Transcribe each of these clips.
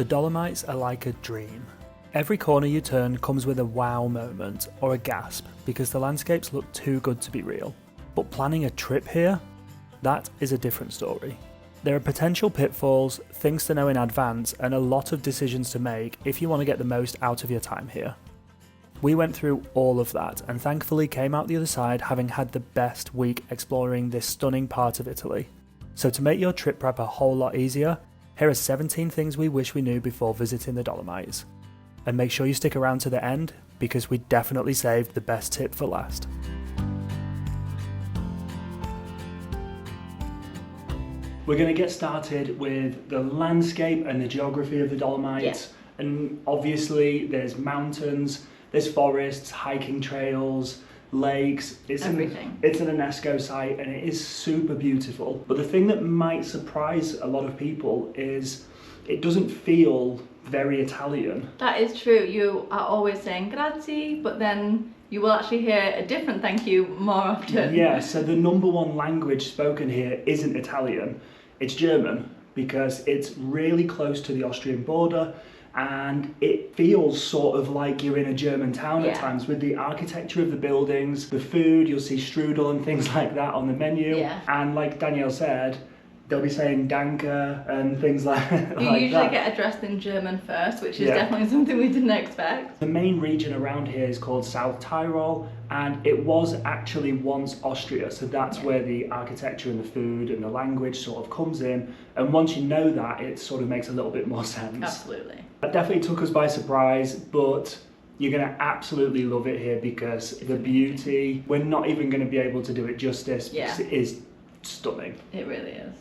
The Dolomites are like a dream. Every corner you turn comes with a wow moment or a gasp because the landscapes look too good to be real. But planning a trip here? That is a different story. There are potential pitfalls, things to know in advance, and a lot of decisions to make if you want to get the most out of your time here. We went through all of that and thankfully came out the other side having had the best week exploring this stunning part of Italy. So to make your trip prep a whole lot easier, here are 17 things we wish we knew before visiting the Dolomites. And make sure you stick around to the end because we definitely saved the best tip for last. We're going to get started with the landscape and the geography of the Dolomites. Yeah. And obviously there's mountains, there's forests, hiking trails, lakes. It's everything. It's an UNESCO site and it is super beautiful. But the thing that might surprise a lot of people is it doesn't feel very Italian. That is true. You are always saying grazie, but then you will actually hear a different thank you more often. Yeah, so the number one language spoken here isn't Italian, it's German, because it's really close to the Austrian border and it feels sort of like you're in a German town at times with the architecture of the buildings, the food, you'll see strudel and things like that on the menu. Yeah. And like Danielle said, they'll be saying danke and things like that. You usually get addressed in German first, which is definitely something we didn't expect. The main region around here is called South Tyrol, and it was actually once Austria, so that's where the architecture and the food and the language sort of comes in, and once you know that, it sort of makes a little bit more sense. Absolutely. That definitely took us by surprise, but you're going to absolutely love it here because the beauty, we're not even going to be able to do it justice because it is stunning. It really is.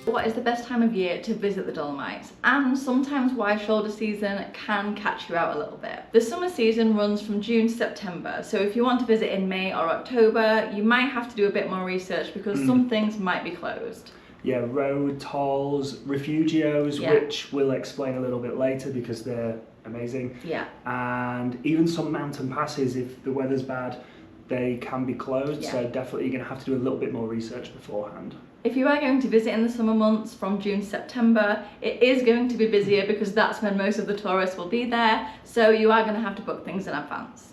What is the best time of year to visit the Dolomites? And sometimes why shoulder season can catch you out a little bit. The summer season runs from June to September, so if you want to visit in May or October, you might have to do a bit more research because some things might be closed. Yeah, road tolls, refugios, which we'll explain a little bit later because they're amazing. Yeah. And even some mountain passes, if the weather's bad, they can be closed, so definitely you're going to have to do a little bit more research beforehand. If you are going to visit in the summer months from June to September, it is going to be busier because that's when most of the tourists will be there, so you are going to have to book things in advance.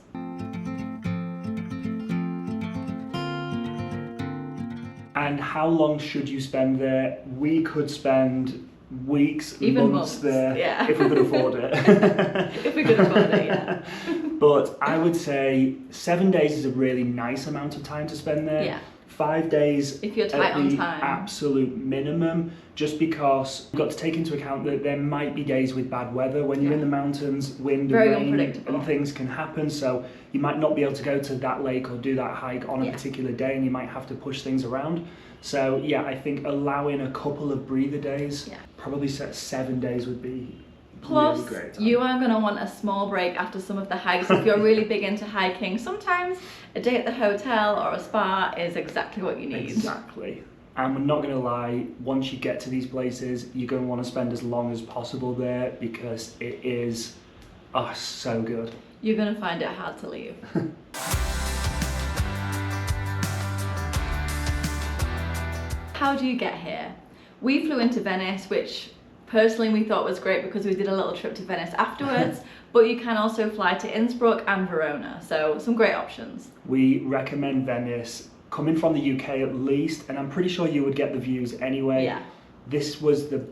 And how long should you spend there? We could spend weeks, even months there if we could afford it. If we could afford it, yeah. But I would say 7 days is a really nice amount of time to spend there. Yeah. 5 days if you're tight on time. Absolute minimum, just because you've got to take into account that there might be days with bad weather when you're in the mountains, wind and rain and things can happen, so you might not be able to go to that lake or do that hike on a particular day and you might have to push things around. So yeah, I think allowing a couple of breather days, probably 7 days would be Plus, really great. You are going to want a small break after some of the hikes. If you're really big into hiking, sometimes a day at the hotel or a spa is exactly what you need. Exactly. And we're not going to lie, once you get to these places, you're going to want to spend as long as possible there because it is so good. You're going to find it hard to leave. How do you get here? We flew into Venice, which personally we thought was great because we did a little trip to Venice afterwards, but you can also fly to Innsbruck and Verona, so some great options. We recommend Venice, coming from the UK at least, and I'm pretty sure you would get the views anyway. Yeah. This was the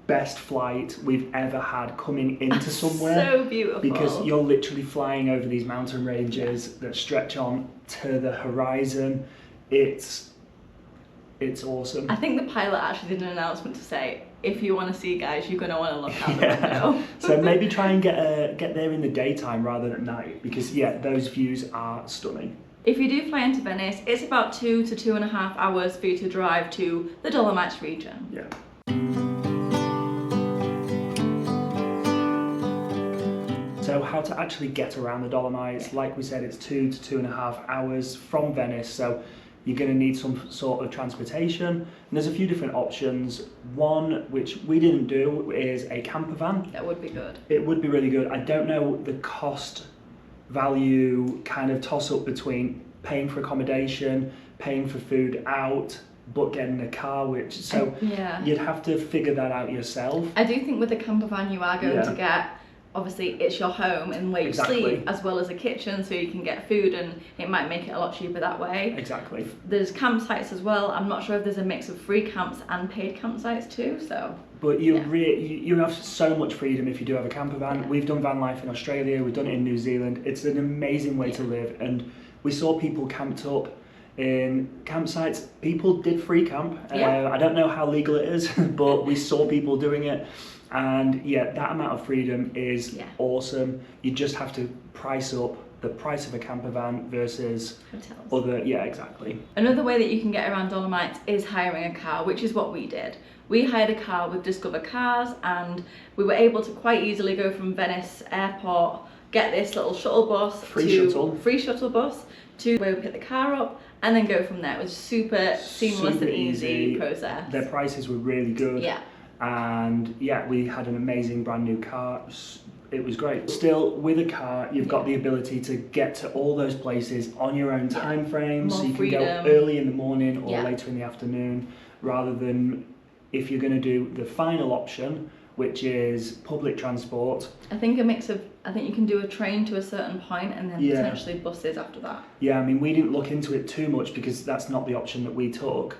best flight we've ever had coming into somewhere. So beautiful. Because you're literally flying over these mountain ranges that stretch on to the horizon. It's awesome. I think the pilot actually did an announcement to say, if you want to see guys, you're going to want to look out the window. So maybe try and get there in the daytime rather than at night because those views are stunning. If you do fly into Venice, it's about 2 to 2.5 hours for you to drive to the Dolomites region. Yeah. So how to actually get around the Dolomites, like we said, it's 2 to 2.5 hours from Venice, so you're going to need some sort of transportation. And there's a few different options. One, which we didn't do, is a camper van. That would be good. It would be really good. I don't know the cost value kind of toss up between paying for accommodation, paying for food out, but getting a car, Yeah. you'd have to figure that out yourself. I do think with the camper van you are going Yeah. to get, obviously it's your home and where you Exactly. sleep, as well as a kitchen, so you can get food, and it might make it a lot cheaper that way. Exactly. There's campsites as well. I'm not sure if there's a mix of free camps and paid campsites too, so. But you have so much freedom if you do have a camper van. Yeah. We've done van life in Australia, we've done it in New Zealand. It's an amazing way to live, and we saw people camped up in campsites. People did free camp. Yeah. I don't know how legal it is, but we saw people doing it. And yeah, that amount of freedom is awesome. You just have to price up the price of a camper van versus hotels. other, yeah, exactly. Another way that you can get around Dolomites is hiring a car, which is what we did. We hired a car with Discover Cars, and we were able to quite easily go from Venice Airport, get this little shuttle bus, free shuttle bus to where we pick the car up, and then go from there. It was super seamless and easy process. Their prices were really good. Yeah. And yeah, we had an amazing brand new car. It was great. Still, with a car, you've got the ability to get to all those places on your own time frame. So you can go early in the morning or later in the afternoon, rather than if you're going to do the final option, which is public transport. I think a mix of, I think you can do a train to a certain point and then potentially buses after that. Yeah, I mean, we didn't look into it too much because that's not the option that we took.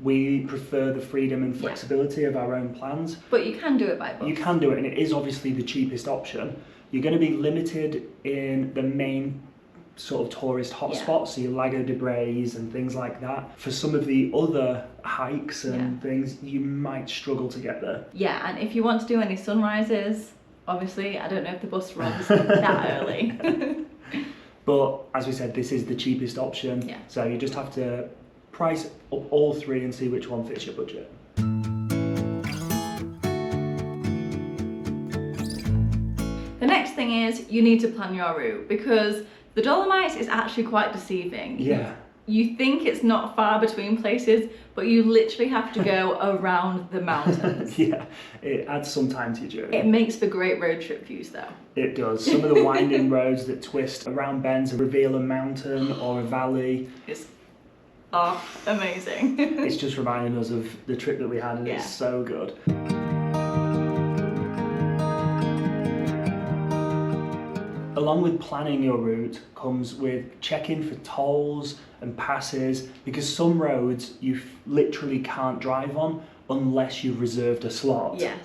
We prefer the freedom and flexibility of our own plans. But you can do it by bus. You can do it, and it is obviously the cheapest option. You're going to be limited in the main sort of tourist hotspots, so your Lago de Braes and things like that. For some of the other hikes and things, you might struggle to get there. Yeah, and if you want to do any sunrises, obviously, I don't know if the bus runs that early. But as we said, this is the cheapest option. Yeah. So you just have to price up all three and see which one fits your budget. The next thing is you need to plan your route, because the Dolomites is actually quite deceiving. Yeah. You think it's not far between places, but you literally have to go around the mountains. Yeah, it adds some time to your journey. It makes for great road trip views though. It does. Some of the winding roads that twist around bends reveal a mountain or a valley. It's amazing. It's just reminding us of the trip that we had, and it's so good. Along with planning your route comes with checking for tolls and passes, because some roads you literally can't drive on unless you've reserved a slot. Yes,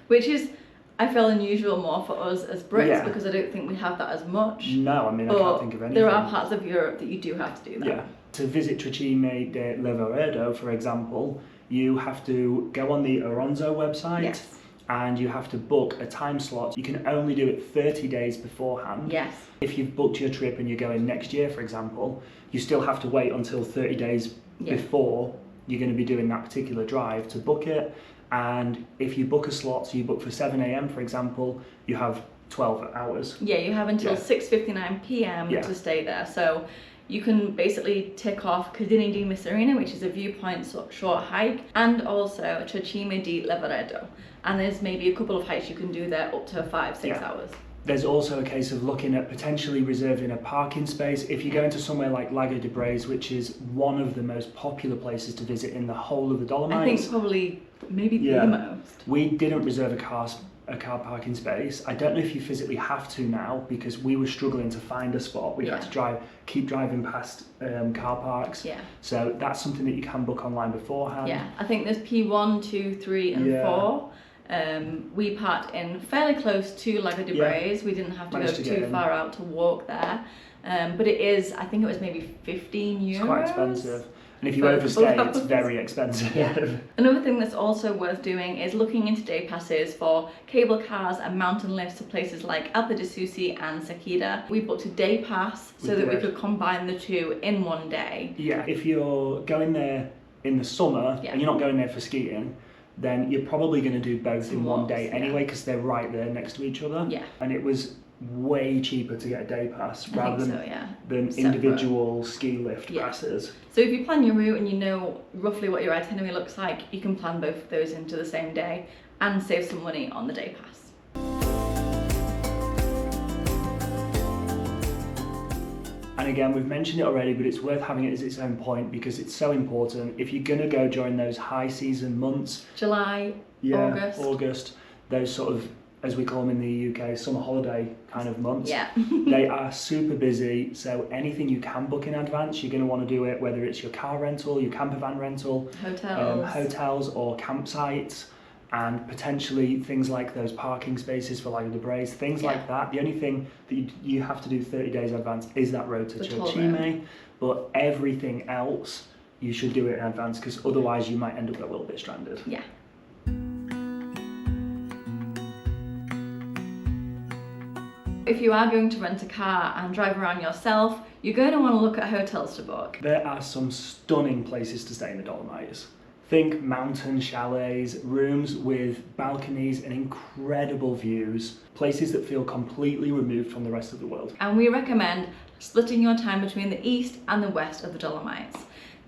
which is, I feel, unusual more for us as Brits, because I don't think we have that as much. No, I mean, I can't think of anything. There are parts of Europe that you do have to do that. Yeah. To visit Tre Cime de Levaredo, for example, you have to go on the Aronzo website and you have to book a time slot. You can only do it 30 days beforehand. Yes. If you've booked your trip and you're going next year, for example, you still have to wait until 30 days before you're going to be doing that particular drive to book it. And if you book a slot, so you book for 7 a.m, for example, you have 12 hours. Yeah, you have until 6:59 p.m. to stay there. So you can basically tick off Cardini di Miserina, which is a viewpoint short hike, and also Tre Cime di Levaredo. And there's maybe a couple of hikes you can do there up to 5-6 hours. There's also a case of looking at potentially reserving a parking space. If you go into somewhere like Lago de Braes, which is one of the most popular places to visit in the whole of the Dolomites. I think probably maybe the most. We didn't reserve a car parking space. I don't know if you physically have to now, because we were struggling to find a spot. We had to keep driving past car parks. Yeah. So that's something that you can book online beforehand. Yeah, I think there's P1, 2, 3 and 4. We parked in fairly close to Lago de Braes. We didn't have to go too far out to walk there. But it is, I think it was maybe 15 euros. It's quite expensive. And if you overstay, it's very expensive. Yeah. Another thing that's also worth doing is looking into day passes for cable cars and mountain lifts to places like Alpe di Susi and Sakida. We booked a day pass so that we could combine the two in one day. Yeah, if you're going there in the summer and you're not going there for skiing, then you're probably going to do both in one day anyway, because they're right there next to each other. Yeah. And it was way cheaper to get a day pass rather than individual ski lift passes. So if you plan your route and you know roughly what your itinerary looks like, you can plan both of those into the same day and save some money on the day pass. And again, we've mentioned it already, but it's worth having it as its own point because it's so important. If you're going to go during those high season months, July, August, those sort of, as we call them in the UK, summer holiday kind of months, yeah. they are super busy. So anything you can book in advance, you're going to want to do it, whether it's your car rental, your camper van rental, hotels or campsites, and potentially things like those parking spaces for like the Braes, things like that. The only thing that you have to do 30 days in advance is that road to Tre Cime, but everything else you should do it in advance because otherwise you might end up a little bit stranded. Yeah. If you are going to rent a car and drive around yourself, you're going to want to look at hotels to book. There are some stunning places to stay in the Dolomites. Think mountain chalets, rooms with balconies and incredible views, places that feel completely removed from the rest of the world. And we recommend splitting your time between the east and the west of the Dolomites.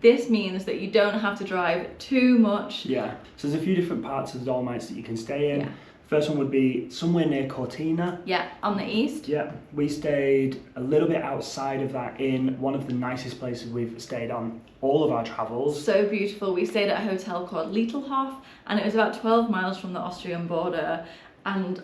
This means that you don't have to drive too much. Yeah, so there's a few different parts of the Dolomites that you can stay in. Yeah. First one would be somewhere near Cortina. Yeah, on the east. Yeah, we stayed a little bit outside of that in one of the nicest places we've stayed on all of our travels. So beautiful. We stayed at a hotel called Littlehof and it was about 12 miles from the Austrian border and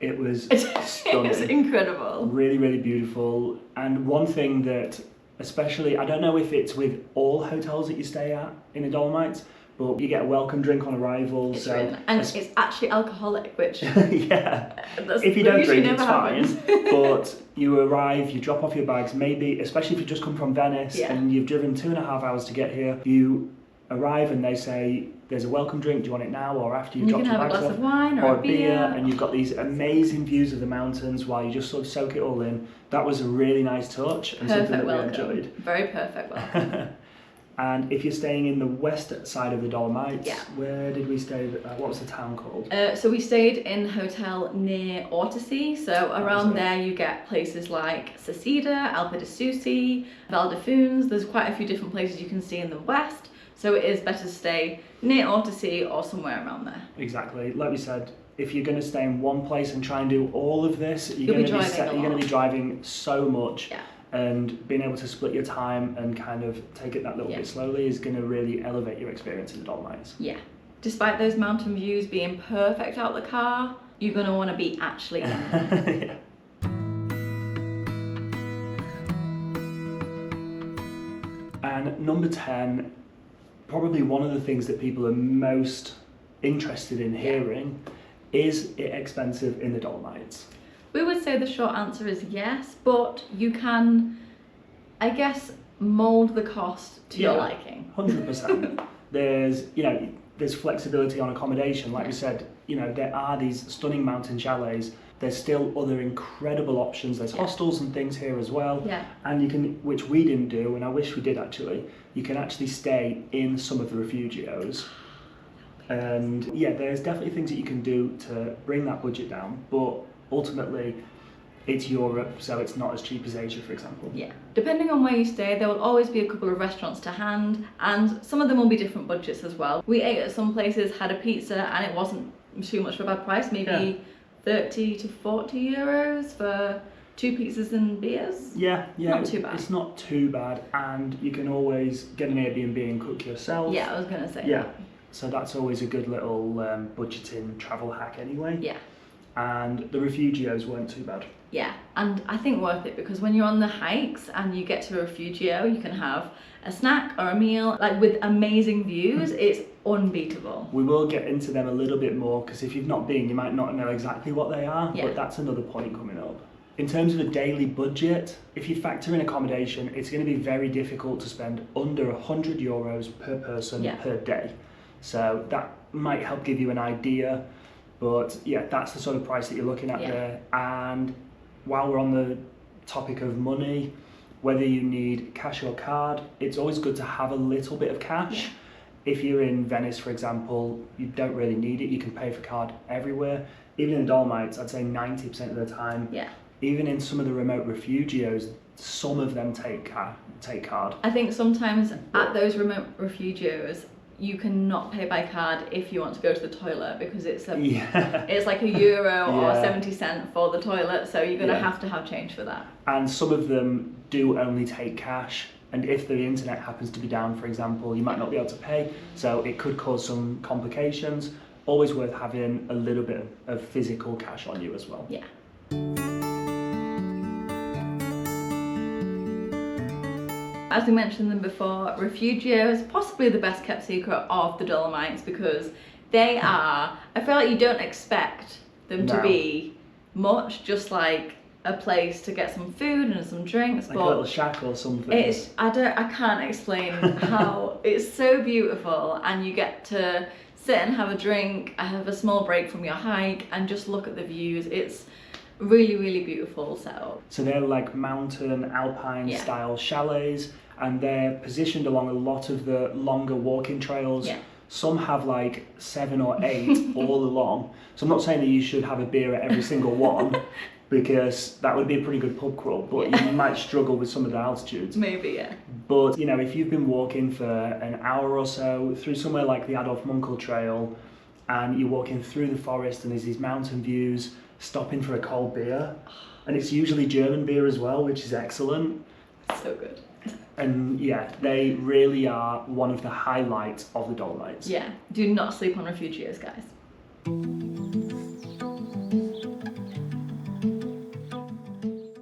it was stunning. It was incredible. Really, really beautiful. And one thing that especially, I don't know if it's with all hotels that you stay at in the Dolomites, but you get a welcome drink on arrival. It's it's actually alcoholic, which yeah, if you don't drink, it's fine. But you arrive, you drop off your bags. Maybe, especially if you just come from Venice and you've driven 2.5 hours to get here, you arrive and they say, "There's a welcome drink. Do you want it now or after you drop your bags off?" You can have a glass of wine or a beer, and you've got these amazing views of the mountains while you just sort of soak it all in. That was a really nice touch and something that we enjoyed. Very perfect welcome. And if you're staying in the west side of the Dolomites, where did we stay? What was the town called? So we stayed in a hotel near Ortisei. So around there you get places like Sasida, Alpe di Susi, Val de Funes. There's quite a few different places you can see in the west. So it is better to stay near Ortisei or somewhere around there. Exactly. Like we said, if you're going to stay in one place and try and do all of this, you're going to be driving so much. Yeah. And being able to split your time and kind of take it that little bit slowly is going to really elevate your experience in the Dolomites. Yeah. Despite those mountain views being perfect out the car, you're going to want to be actually in them. Yeah. And number 10, probably one of the things that people are most interested in hearing, is it expensive in the Dolomites? We would say the short answer is yes, but you can, I guess, mould the cost to your liking. 100%. There's flexibility on accommodation. Like we said, there are these stunning mountain chalets. There's still other incredible options. There's hostels and things here as well. Yeah. And you can, which we didn't do, and I wish we did actually, you can actually stay in some of the refugios. And there's definitely things that you can do to bring that budget down, but ultimately, it's Europe, so it's not as cheap as Asia, for example. Yeah. Depending on where you stay, there will always be a couple of restaurants to hand, and some of them will be different budgets as well. We ate at some places, had a pizza, and it wasn't too much of a bad price, maybe 30 to 40 euros for 2 pizzas and beers. Yeah, not too bad. It's not too bad, and you can always get an Airbnb and cook yourself. Yeah, I was going to say that. So that's always a good little budgeting travel hack anyway. Yeah. And the refugios weren't too bad. Yeah, and I think worth it because when you're on the hikes and you get to a refugio, you can have a snack or a meal like with amazing views. It's unbeatable. We will get into them a little bit more because if you've not been, you might not know exactly what they are, but that's another point coming up. In terms of a daily budget, if you factor in accommodation, it's going to be very difficult to spend under 100 euros per person per day. So that might help give you an idea. But that's the sort of price that you're looking at there. And while we're on the topic of money, whether you need cash or card, it's always good to have a little bit of cash. If you're in Venice, for example, you don't really need it. You can pay for card everywhere. Even in the Dolomites, I'd say 90% of the time. Yeah. Even in some of the remote refugios, some of them take card. I think sometimes at those remote refugios, you cannot pay by card if you want to go to the toilet, because it's Yeah. it's like €1 or Yeah. 70 cents for the toilet, so you're gonna Yeah. have to have change for that. And some of them do only take cash, and if the internet happens to be down, for example, you might not be able to pay, so it could cause some complications. Always worth having a little bit of physical cash on you as well. Yeah. As we mentioned them before, Refugio is possibly the best kept secret of the Dolomites, because they are, I feel like you don't expect them to No. be much, just like a place to get some food and some drinks, Like but a little shack or something. I can't explain how it's so beautiful, and you get to sit and have a drink, have a small break from your hike, and just look at the views. It's really, really beautiful setup. So they're like mountain, alpine Yeah. style chalets, and they're positioned along a lot of the longer walking trails. Yeah. Some have like 7 or 8 all along. So I'm not saying that you should have a beer at every single one, because that would be a pretty good pub crawl, but Yeah. you might struggle with some of the altitudes. Maybe, yeah. But you know, if you've been walking for an hour or so through somewhere like the Adolf Munkel Trail, and you're walking through the forest and there's these mountain views, stopping for a cold beer, and it's usually German beer as well, which is excellent. So good. And yeah, they really are one of the highlights of the Dolomites. Yeah, do not sleep on Refugios, guys.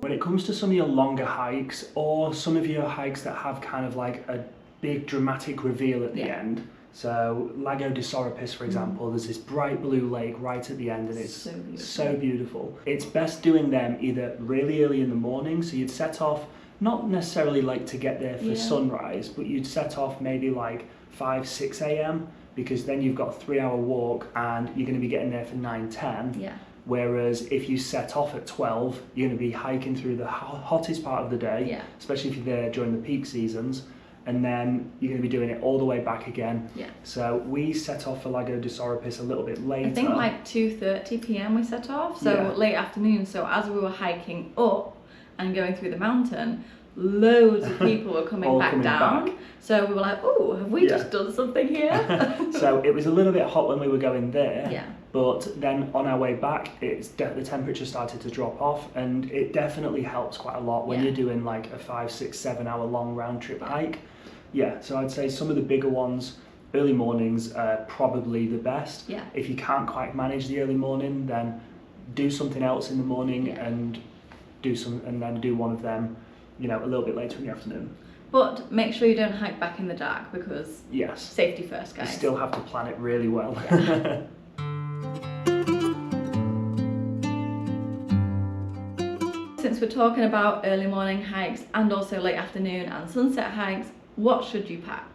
When it comes to some of your longer hikes, or some of your hikes that have kind of like a big dramatic reveal at the Yeah. end, so Lago di Sorapis, for example, there's this bright blue lake right at the end, and it's So beautiful. so beautiful. It's best doing them either really early in the morning, so you'd set off, not necessarily like to get there for Yeah. sunrise, but you'd set off maybe like 5, 6 a.m, because then you've got a 3-hour walk and you're going to be getting there for 9, 10. Yeah. Whereas if you set off at 12, you're going to be hiking through the hottest part of the day, Yeah. especially if you're there during the peak seasons, and then you're going to be doing it all the way back again. Yeah. So we set off for Lago di Sorapis a little bit later. I think like 2:30 p.m. we set off, so Yeah. late afternoon. So as we were hiking up and going through the mountain, loads of people were coming All back coming down. back. So we were like, oh, have we Yeah. just done something here? So it was a little bit hot when we were going there, Yeah. but then on our way back, the temperature started to drop off, and it definitely helps quite a lot when Yeah. you're doing like a 5, 6, 7 hour long round trip hike. Yeah, so I'd say some of the bigger ones, early mornings are probably the best. Yeah. If you can't quite manage the early morning, then do something else in the morning Yeah. and then do one of them, you know, a little bit later in the afternoon. But make sure you don't hike back in the dark, because Yes. safety first, You guys. still have to plan it really well. Since we're talking about early morning hikes and also late afternoon and sunset hikes, what should you pack?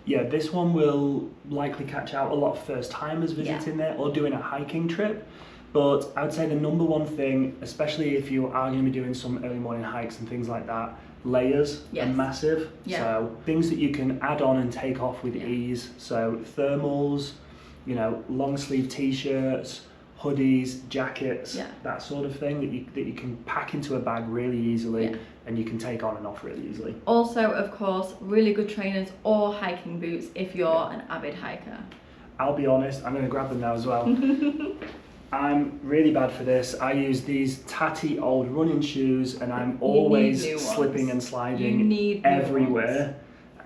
Yeah, this one will likely catch out a lot of first timers visiting there or doing a hiking trip. But I would say the number one thing, especially if you are going to be doing some early morning hikes and things like that, layers Yes. are massive. Yeah. So things that you can add on and take off with Yeah. ease. So thermals, you know, long sleeve t-shirts, hoodies, jackets, Yeah. that sort of thing that you can pack into a bag really easily, Yeah. and you can take on and off really easily. Also, of course, really good trainers or hiking boots if you're an avid hiker. I'll be honest, I'm going to grab them now as well. I'm really bad for this. I use these tatty old running shoes, and I'm always new ones. slipping and You sliding need new everywhere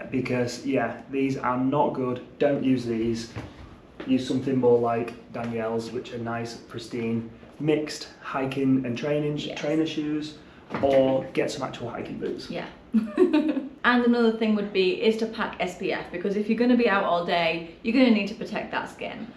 because, yeah, these are not good. Don't use these. Use something more like Danielle's, which are nice, pristine, mixed hiking and training Yes. trainer shoes, or get some actual hiking boots. Yeah. And another thing would be is to pack SPF, because if you're going to be out all day, you're going to need to protect that skin.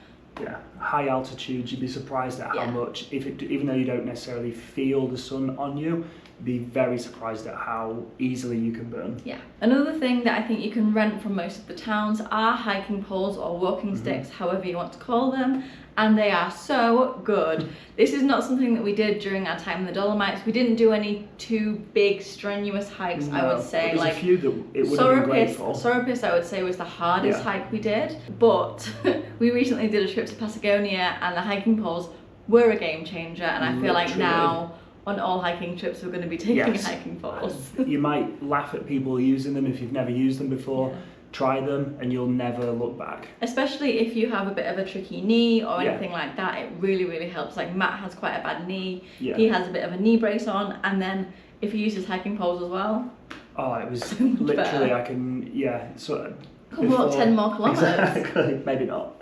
Yeah, high altitudes, you'd be surprised at Yeah. how much, even though you don't necessarily feel the sun on you, you'd be very surprised at how easily you can burn. Yeah. Another thing that I think you can rent from most of the towns are hiking poles or walking sticks, however you want to call them, and they are so good. This is not something that we did during our time in the Dolomites. We didn't do any too big strenuous hikes, I would say. There's Like a few that it would have been great for. Sorapis, I would say, was the hardest Yeah. hike we did. But we recently did a trip to Patagonia, and the hiking poles were a game changer. And I feel like Literally. now on all hiking trips we're going to be taking Yes. hiking poles. You might laugh at people using them if you've never used them before, try them and you'll never look back. Especially if you have a bit of a tricky knee or Yeah. anything like that, it really helps. Like Matt has quite a bad knee. Yeah. He has a bit of a knee brace on, and then if he uses hiking poles as well. Oh, it was So much literally, better. I can, yeah, sort of. Can walk 10 more kilometres. Exactly, maybe not.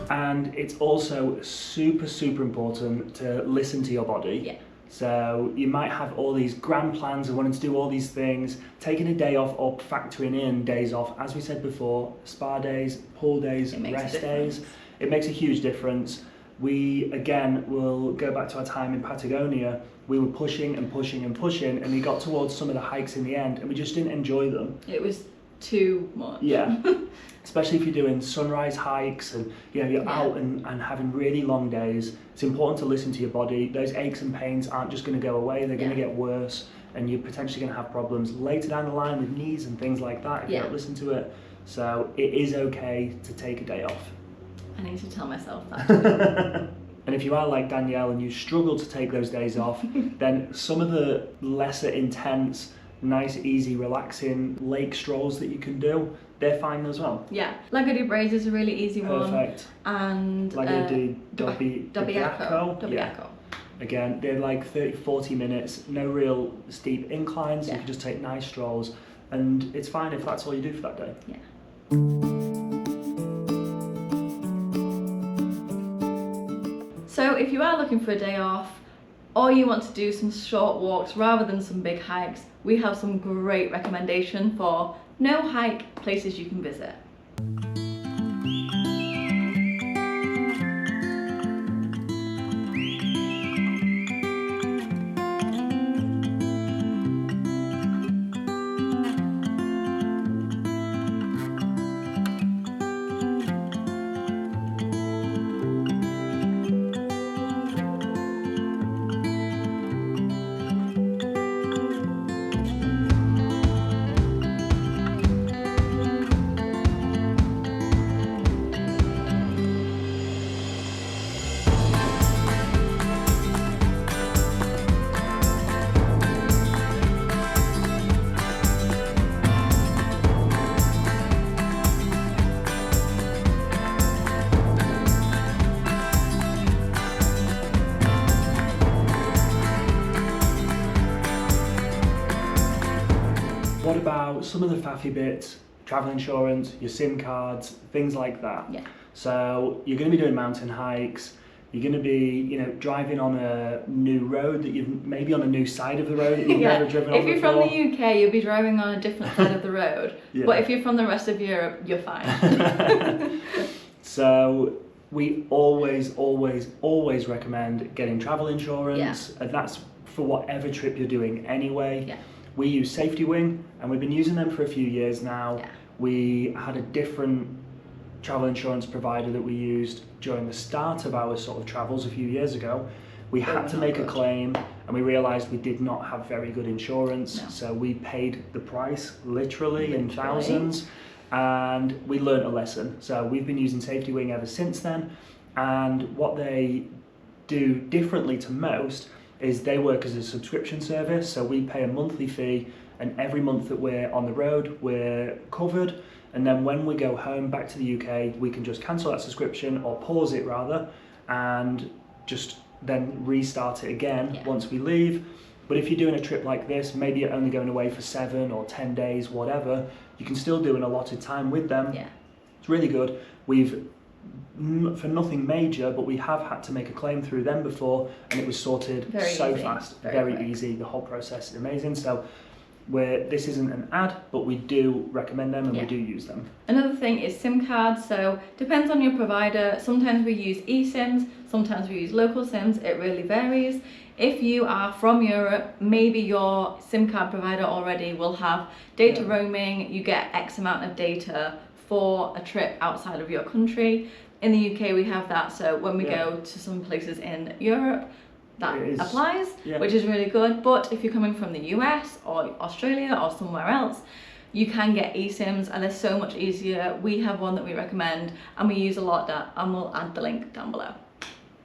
And it's also super important to listen to your body. Yeah. So you might have all these grand plans of wanting to do all these things, taking a day off or factoring in days off. As we said before, spa days, pool days, rest days. It makes a huge difference. We, again, will go back to our time in Patagonia. We were pushing and we got towards some of the hikes in the end and we just didn't enjoy them. It was too much. Yeah. Especially if you're doing sunrise hikes and you're out and having really long days. It's important to listen to your body. Those aches and pains aren't just going to go away, they're going to get worse, and you're potentially going to have problems later down the line with knees and things like that if you don't listen to it. So it is okay to take a day off. I need to tell myself that. And if you are like Danielle and you struggle to take those days off, then some of the lesser intense, nice, easy, relaxing lake strolls that you can do, they're fine as well. Yeah, Lago di Braies is a really easy one. Perfect. And Lago di Dobbiaco. Yeah. Again, they're like 30-40 minutes, no real steep inclines, you can just take nice strolls, and it's fine if that's all you do for that day. Yeah. So if you are looking for a day off, or you want to do some short walks rather than some big hikes, we have some great recommendation for no hike places you can visit. What about some of the faffy bits, travel insurance, your SIM cards, things like that? Yeah. So you're going to be doing mountain hikes, you're going to be, driving on a new road that you've maybe on a new side of the road that you've never driven on If you're before. from the UK, you'll be driving on a different side of the road. But if you're from the rest of Europe, you're fine. So we always recommend getting travel insurance, and that's for whatever trip you're doing anyway. Yeah. We use Safety Wing, and we've been using them for a few years now. Yeah. We had a different travel insurance provider that we used during the start of our sort of travels a few years ago. We had to make a claim, and we realised we did not have very good insurance, so we paid the price literally in thousands, and we learnt a lesson. So we've been using Safety Wing ever since then, and what they do differently to most is they work as a subscription service, so we pay a monthly fee, and every month that we're on the road, we're covered, and then when we go home back to the UK, we can just cancel that subscription, or pause it rather, and just then restart it again once we leave. But if you're doing a trip like this, maybe you're only going away for 7 or 10 days, whatever, you can still do an allotted time with them. Yeah. It's really good. We've for nothing major, but we have had to make a claim through them before, and it was sorted so fast, very easy. The whole process is amazing. So this isn't an ad, but we do recommend them, and we do use them. Another thing is SIM cards. So depends on your provider. Sometimes we use eSIMs, sometimes we use local SIMs. It really varies. If you are from Europe, maybe your SIM card provider already will have data roaming. You get X amount of data for a trip outside of your country. In the UK we have that, so when we go to some places in Europe, that applies, which is really good. But if you're coming from the US or Australia or somewhere else, you can get eSIMs, and they're so much easier. We have one that we recommend, and we use a lot, and we'll add the link down below.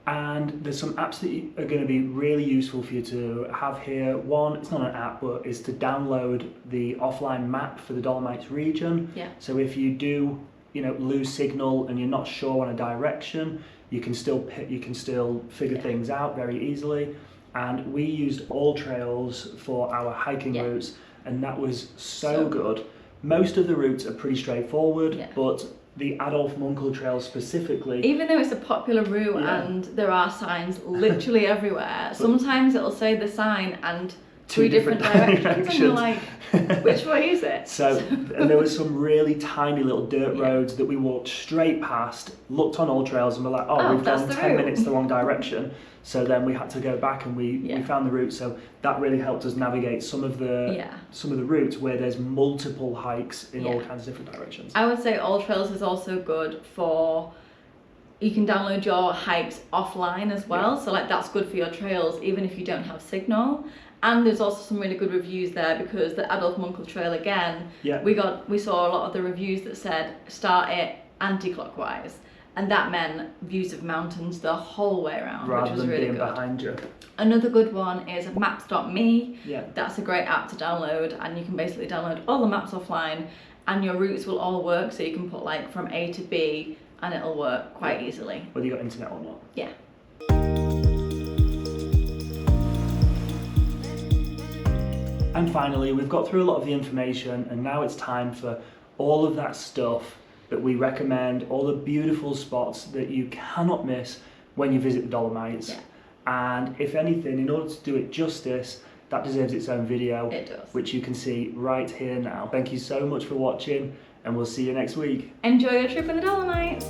And there's some apps that are going to be really useful for you to have here. One, it's not an app, but is to download the offline map for the Dolomites region. Yeah. So if you do, lose signal and you're not sure on a direction, you can still figure things out very easily. And we used AllTrails for our hiking routes, and that was so good. Most of the routes are pretty straightforward, but the Adolf Munkel Trail specifically, even though it's a popular route and there are signs literally everywhere, sometimes it'll say the sign and two different directions, and you're like, which way is it? So, and there was some really tiny little dirt roads that we walked straight past, looked on AllTrails, and we're like, we've gone 10 minutes the wrong direction. So then we had to go back and we found the route. So that really helped us navigate some of the routes where there's multiple hikes in all kinds of different directions. I would say AllTrails is also good for, you can download your hikes offline as well. So like that's good for your trails, even if you don't have signal. And there's also some really good reviews there, because the Adolf Munkel Trail again, we saw a lot of the reviews that said start it anti-clockwise. And that meant views of mountains the whole way around, rather which was than really being good. Behind you. Another good one is maps.me. Yeah. That's a great app to download, and you can basically download all the maps offline, and your routes will all work. So you can put like from A to B, and it'll work quite easily. Whether you got internet or not. Yeah. And finally, we've got through a lot of the information, and now it's time for all of that stuff that we recommend, all the beautiful spots that you cannot miss when you visit the Dolomites. Yeah. And if anything, in order to do it justice, that deserves its own video, It does. which you can see right here now. Thank you so much for watching, and we'll see you next week. Enjoy your trip in the Dolomites.